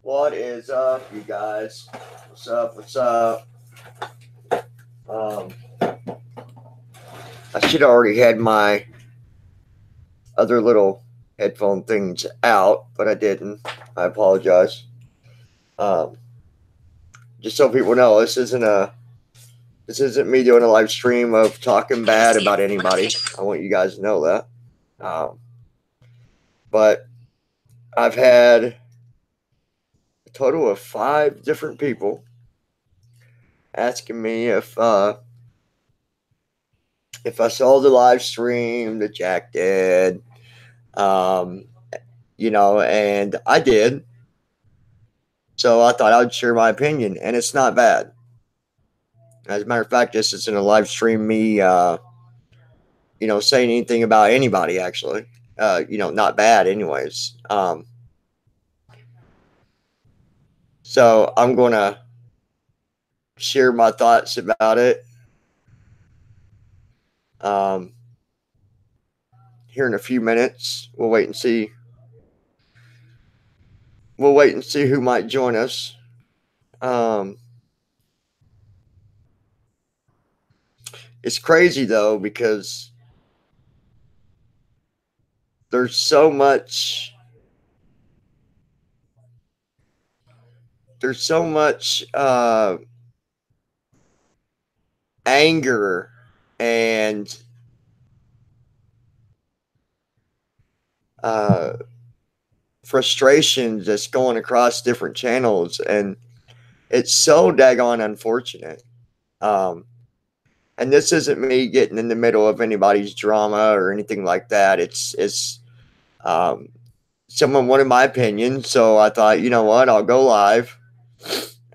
What is up, you guys? What's up? What's up? Um, I should have already had my other little headphone things out, but I didn't. I apologize. Um, just so people know, this isn't me doing a live stream of talking bad about anybody. I want you guys to know that. Um, but I've had a total of 5 different people asking me if I saw the live stream that Jack did. Um, and I did. So I thought I'd share my opinion, and it's not bad. As a matter of fact, this isn't a live stream me, saying anything about anybody, actually. Not bad, anyways. So I'm going to share my thoughts about it here in a few minutes. We'll wait and see. We'll wait and see who might join us. It's crazy, though, because there's so much anger and frustration just going across different channels, and it's so daggone unfortunate. And this isn't me getting in the middle of anybody's drama or anything like that. It's someone wanted my opinion, so I thought, you know what, I'll go live.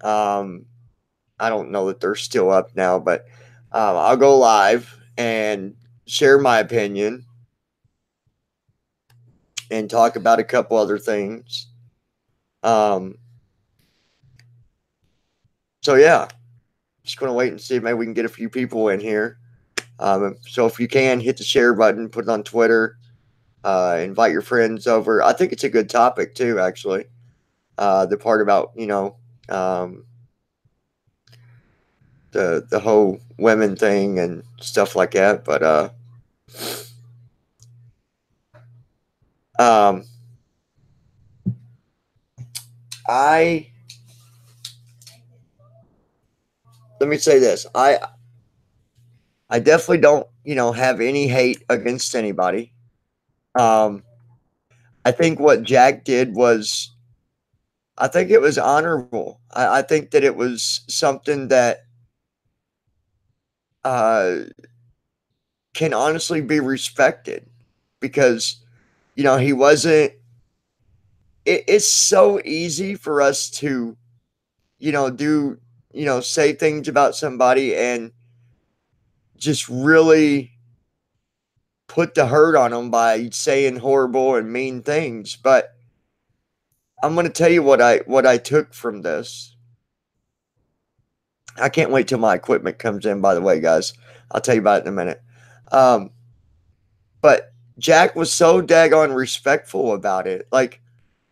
I don't know that they're still up now, but I'll go live and share my opinion and talk about a couple other things. So yeah, just going to wait and see if maybe we can get a few people in here. So if you can, hit the share button, put it on Twitter, invite your friends over. I think it's a good topic too, actually. The part about, the whole women thing and stuff like that. But let me say this. I definitely don't, have any hate against anybody. I think what Jack did was, I think it was honorable. I think that it was something that can honestly be respected, because, he wasn't. It's so easy for us to, do, say things about somebody and just really put the hurt on them by saying horrible and mean things. But I'm going to tell you what I took from this. I can't wait till my equipment comes in, by the way, guys. I'll tell you about it in a minute. But Jack was so daggone respectful about it. Like,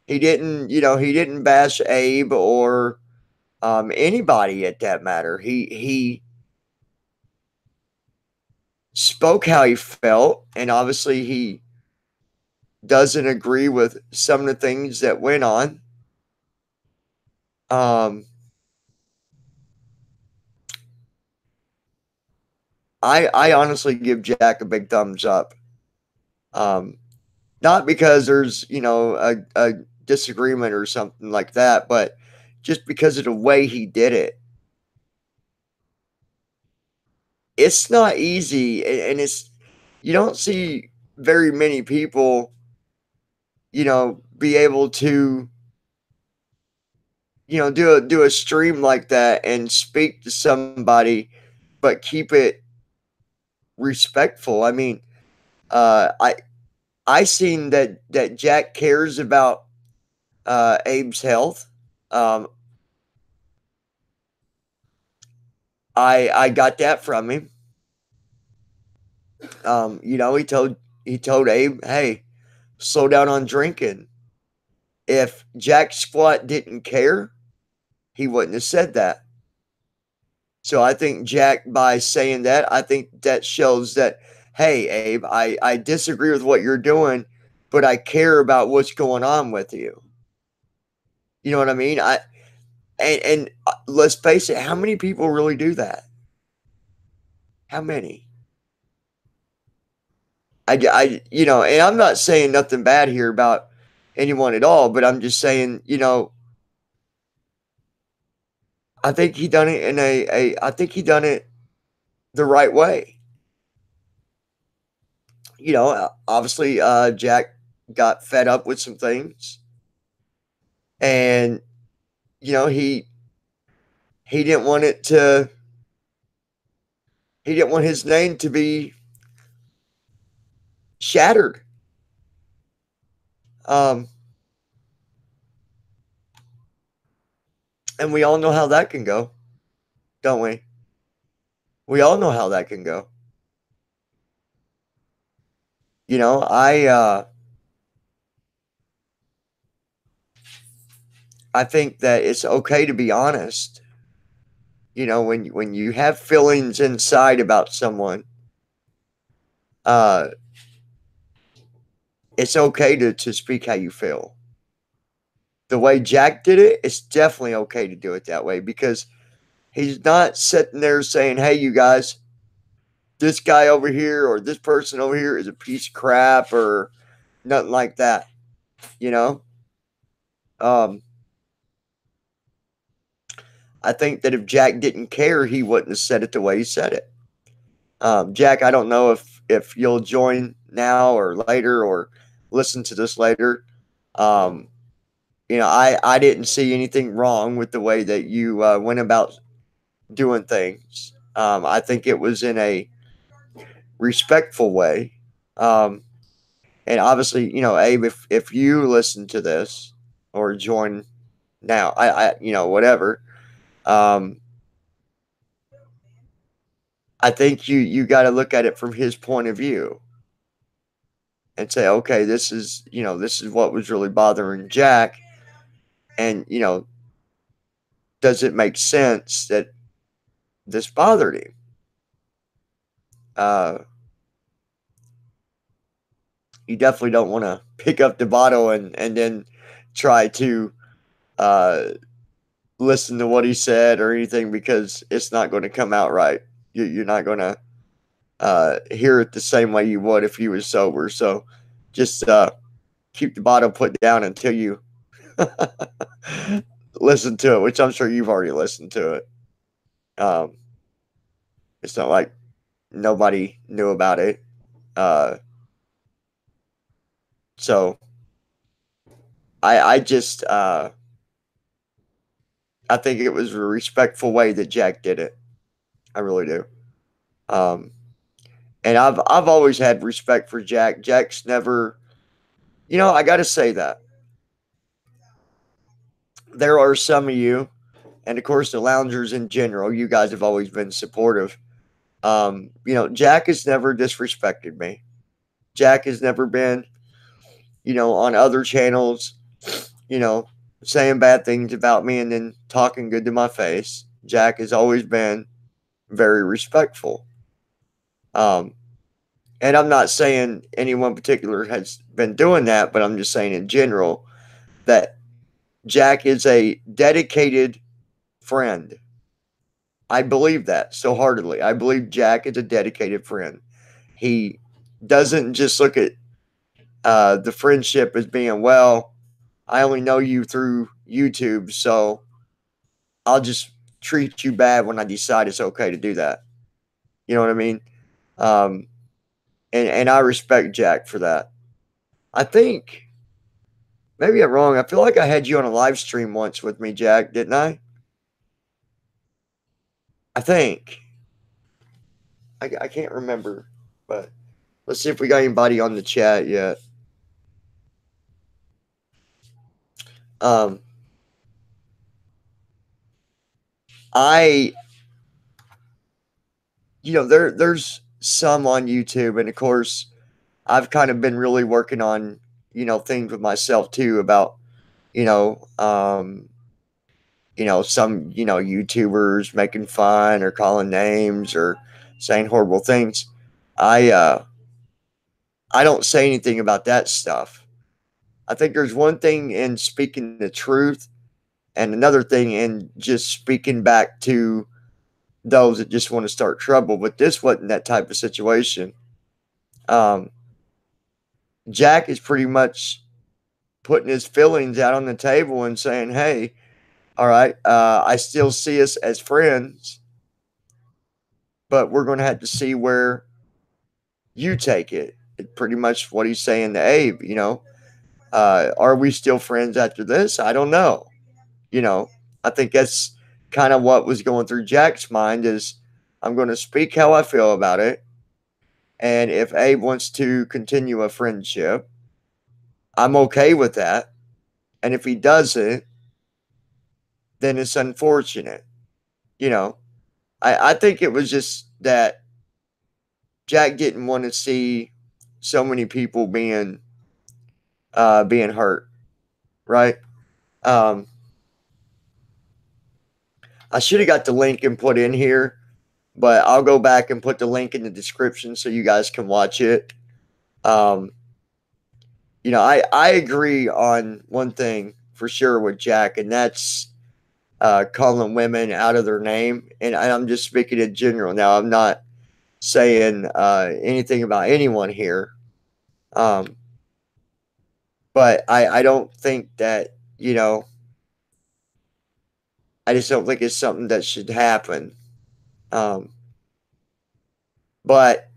he didn't bash Abe or anybody at that matter. He spoke how he felt, and obviously he doesn't agree with some of the things that went on. I honestly give Jack a big thumbs up. Not because there's, a disagreement or something like that, but just because of the way he did it. It's not easy, and it's, you don't see very many people, be able to, do a stream like that and speak to somebody, but keep it respectful. I mean, I seen that Jack cares about Abe's health. I got that from him. He told Abe, hey, slow down on drinking. If Jack Squat didn't care, he wouldn't have said that. So I think Jack, by saying that, I think that shows that, hey, Abe, I disagree with what you're doing, but I care about what's going on with you. You know what I mean? And let's face it, how many people really do that? How many? And I'm not saying nothing bad here about anyone at all, but I'm just saying, I think he done it in I think he done it the right way. Obviously, Jack got fed up with some things, and you know he didn't want it to. He didn't want his name to be shattered. Um, and we all know how that can go, don't we? We all know how that can go. You know, I think that it's okay to be honest. When you have feelings inside about someone, uh, it's okay to speak how you feel. The way Jack did it, it's definitely okay to do it that way because he's not sitting there saying, "Hey, you guys, this guy over here or this person over here is a piece of crap," or nothing like that. You know, um, I think that if Jack didn't care, he wouldn't have said it the way he said it. Jack, I don't know if you'll join now or later or listen to this later. Um, I didn't see anything wrong with the way that you went about doing things. I think it was in a respectful way. Um, and obviously, Abe, if you listen to this or join now, whatever. Um, I think you got to look at it from his point of view and say, okay, this is what was really bothering Jack, and does it make sense that this bothered him? Uh, you definitely don't want to pick up the bottle and then try to uh, listen to what he said or anything because it's not going to come out right. You're not going to hear it the same way you would if you were sober. So just keep the bottle put down until you listen to it, which I'm sure you've already listened to it. Um, it's not like nobody knew about it. Uh, so I just I think it was a respectful way that Jack did it. I really do. Um, and I've always had respect for Jack. Jack's never, I got to say that there are some of you, and of course the loungers in general. You guys have always been supportive. Jack has never disrespected me. Jack has never been, on other channels, you know, saying bad things about me and then talking good to my face. Jack has always been very respectful. Um, and I'm not saying anyone particular has been doing that, but I'm just saying in general that Jack is a dedicated friend. I believe that so heartily. I believe Jack is a dedicated friend. He doesn't just look at the friendship as being, well, I only know you through YouTube, so I'll just treat you bad when I decide it's okay to do that. You know what I mean? Um, and I respect Jack for that. I think maybe I'm wrong. I feel like I had you on a live stream once with me, Jack, didn't I? I think. I can't remember, but let's see if we got anybody on the chat yet. Um, I, there's some on YouTube, and of course, I've kind of been really working on, things with myself too about you know, some, YouTubers making fun or calling names or saying horrible things. I uh I don't say anything about that stuff. I think there's one thing in speaking the truth and another thing in just speaking back to those that just want to start trouble. But this wasn't that type of situation. Um, Jack is pretty much putting his feelings out on the table and saying, "Hey, all right, I still see us as friends, but we're going to have to see where you take it." It's pretty much what he's saying to Abe. Are we still friends after this? I don't know. You know, I think that's kind of what was going through Jack's mind is I'm going to speak how I feel about it. And if Abe wants to continue a friendship, I'm okay with that. And if he doesn't, then it's unfortunate. You know, I think it was just that Jack didn't want to see so many people being hurt, right? Um, I should have got the link and put in here, but I'll go back and put the link in the description so you guys can watch it. Um, I agree on one thing for sure with Jack, and that's calling women out of their name. And I'm just speaking in general. Now, I'm not saying anything about anyone here. Um, but I don't think that, I just don't think it's something that should happen. Um, but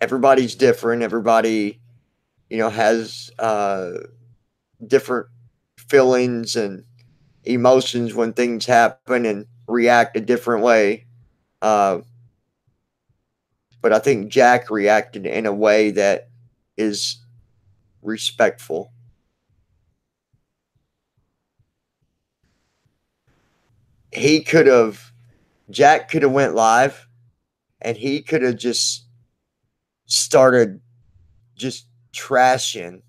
everybody's different. Everybody, has different feelings and emotions when things happen and react a different way. Uh, but I think Jack reacted in a way that is respectful. He could have, Jack could have went live and he could have just started just trashing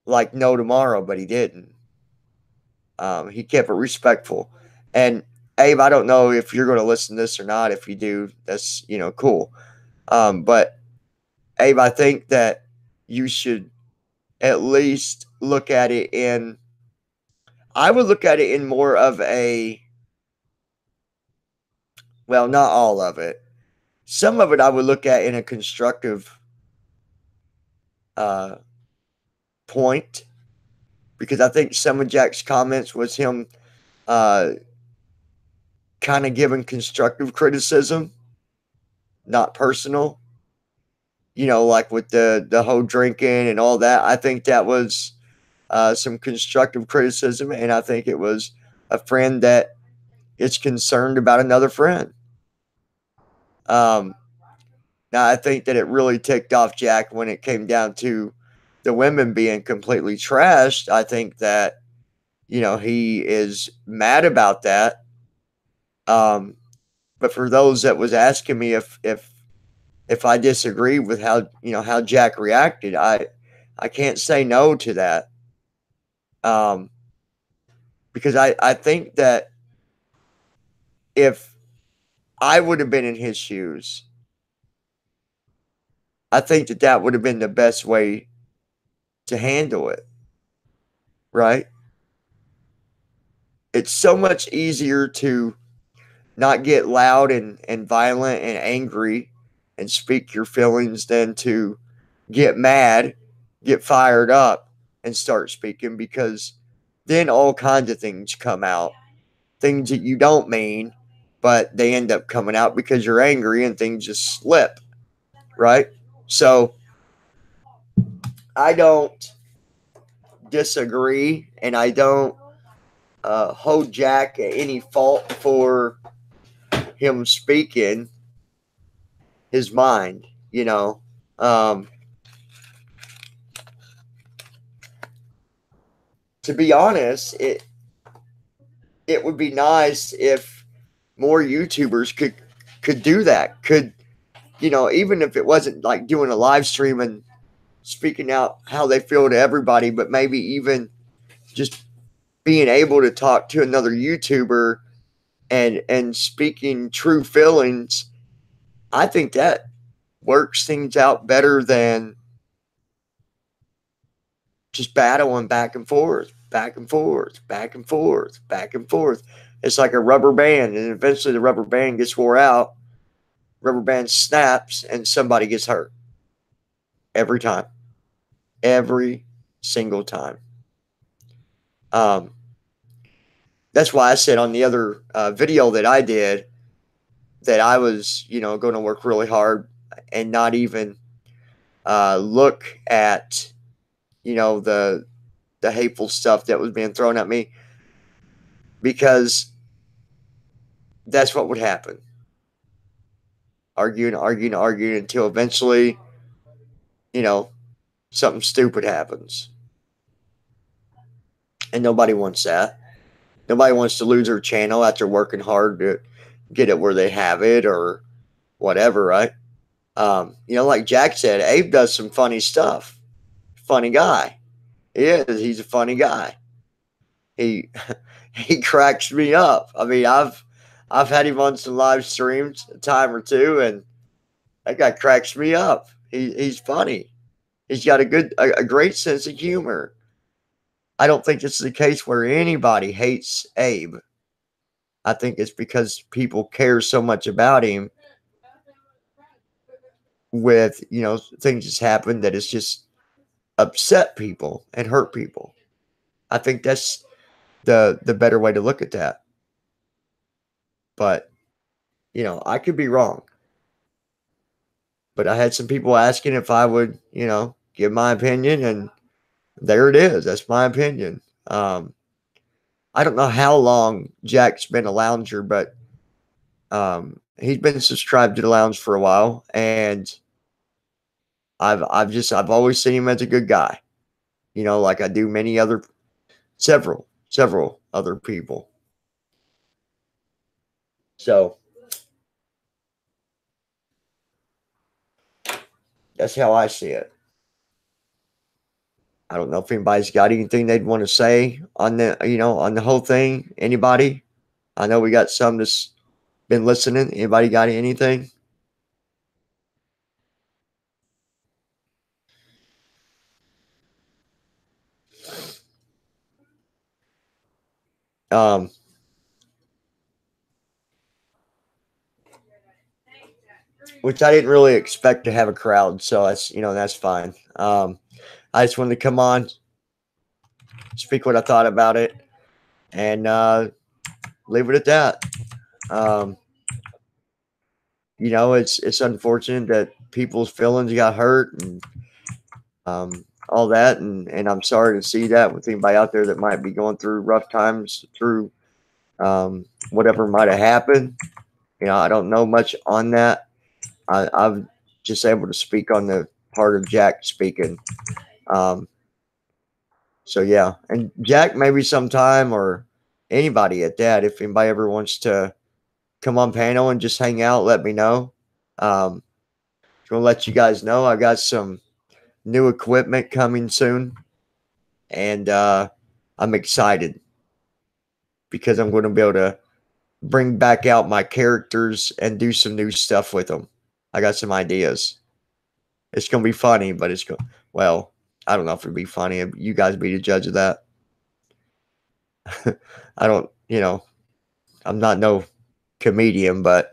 like no tomorrow, but he didn't. He kept it respectful. And Abe, I don't know if you're going to listen to this or not. If you do, that's cool. But Abe, I think that you should at least look at it in. I would look at it in more of a, well, not all of it. Some of it I would look at in a constructive uh, point because I think some of Jack's comments was him uh, kind of giving constructive criticism, not personal. Like with the whole drinking and all that. I think that was some constructive criticism, and I think it was a friend that is concerned about another friend. Um, Now, I think that it really ticked off Jack when it came down to the women being completely trashed. I think that he is mad about that. Um, but for those that was asking me if I disagree with how Jack reacted, I can't say no to that. Um, because I think that if I would have been in his shoes, I think that that would have been the best way to handle it, right? It's so much easier to not get loud and violent and angry and speak your feelings than to get mad, get fired up, and start speaking because then all kinds of things come out. Things that you don't mean, but they end up coming out because you're angry and things just slip, right? So I don't disagree and I don't hold Jack at any fault for him speaking his mind, Um, to be honest, it would be nice if more YouTubers could do that. Could even if it wasn't like doing a live stream and speaking out how they feel to everybody, but maybe even just being able to talk to another YouTuber and speaking true feelings, I think that works things out better than just battling back and forth, back and forth, back and forth, back and forth. It's like a rubber band, and eventually the rubber band gets wore out, rubber band snaps, and somebody gets hurt. Every time. Every single time. That's why I said on the other video that I did that I was, going to work really hard and not even look at, the hateful stuff that was being thrown at me, because that's what would happen. Arguing until eventually, something stupid happens. And nobody wants that. Nobody wants to lose their channel after working hard to get it where they have it or whatever, right? Like Jack said, Abe does some funny stuff. Funny guy. He is. He's a funny guy. He cracks me up. I mean, I've had him on some live streams a time or two, and that guy cracks me up. He's funny. He's got a great sense of humor. I don't think this is a case where anybody hates Abe. I think it's because people care so much about him with, things that's happened that it's just upset people and hurt people. I think that's the better way to look at that. But, I could be wrong. But I had some people asking if I would, give my opinion, and there it is. That's my opinion. I don't know how long Jack's been a lounger, but he's been subscribed to the lounge for a while, and I've always seen him as a good guy, like I do several other people. So that's how I see it. I don't know if anybody's got anything they'd want to say on the whole thing. Anybody? I know we got some that's been listening. Anybody got anything? Which I didn't really expect to have a crowd, so that's fine. I just wanted to come on, speak what I thought about it, and leave it at that. It's unfortunate that people's feelings got hurt and all that, and I'm sorry to see that with anybody out there that might be going through rough times through whatever might have happened. I don't know much on that. I'm just able to speak on the part of Jack speaking. So yeah, and Jack, maybe sometime, or anybody at that, if anybody ever wants to come on panel and just hang out, let me know. Just want to let you guys know I got some new equipment coming soon, and I'm excited because I'm going to be able to bring back out my characters and do some new stuff with them. I got some ideas. It's going to be funny, but well, I don't know if it'd be funny. You guys be the judge of that. I don't, I'm not no comedian, but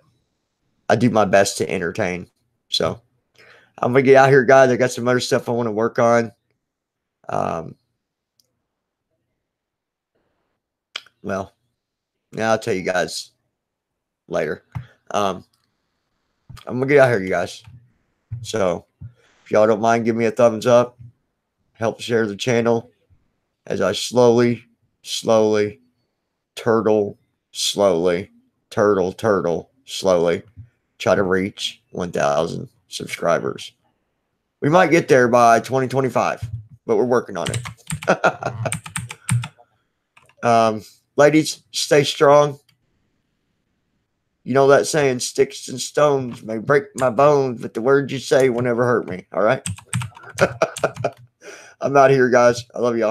I do my best to entertain. So I'm going to get out here, guys. I got some other stuff I want to work on. Well, now I'll tell you guys later. I'm going to get out here, you guys. So if y'all don't mind, give me a thumbs up. Help share the channel as I slowly, turtle, slowly try to reach 1,000 subscribers. We might get there by 2025, but we're working on it. Ladies, stay strong. You know that saying, sticks and stones may break my bones, but the words you say will never hurt me. All right? I'm out here, guys. I love y'all.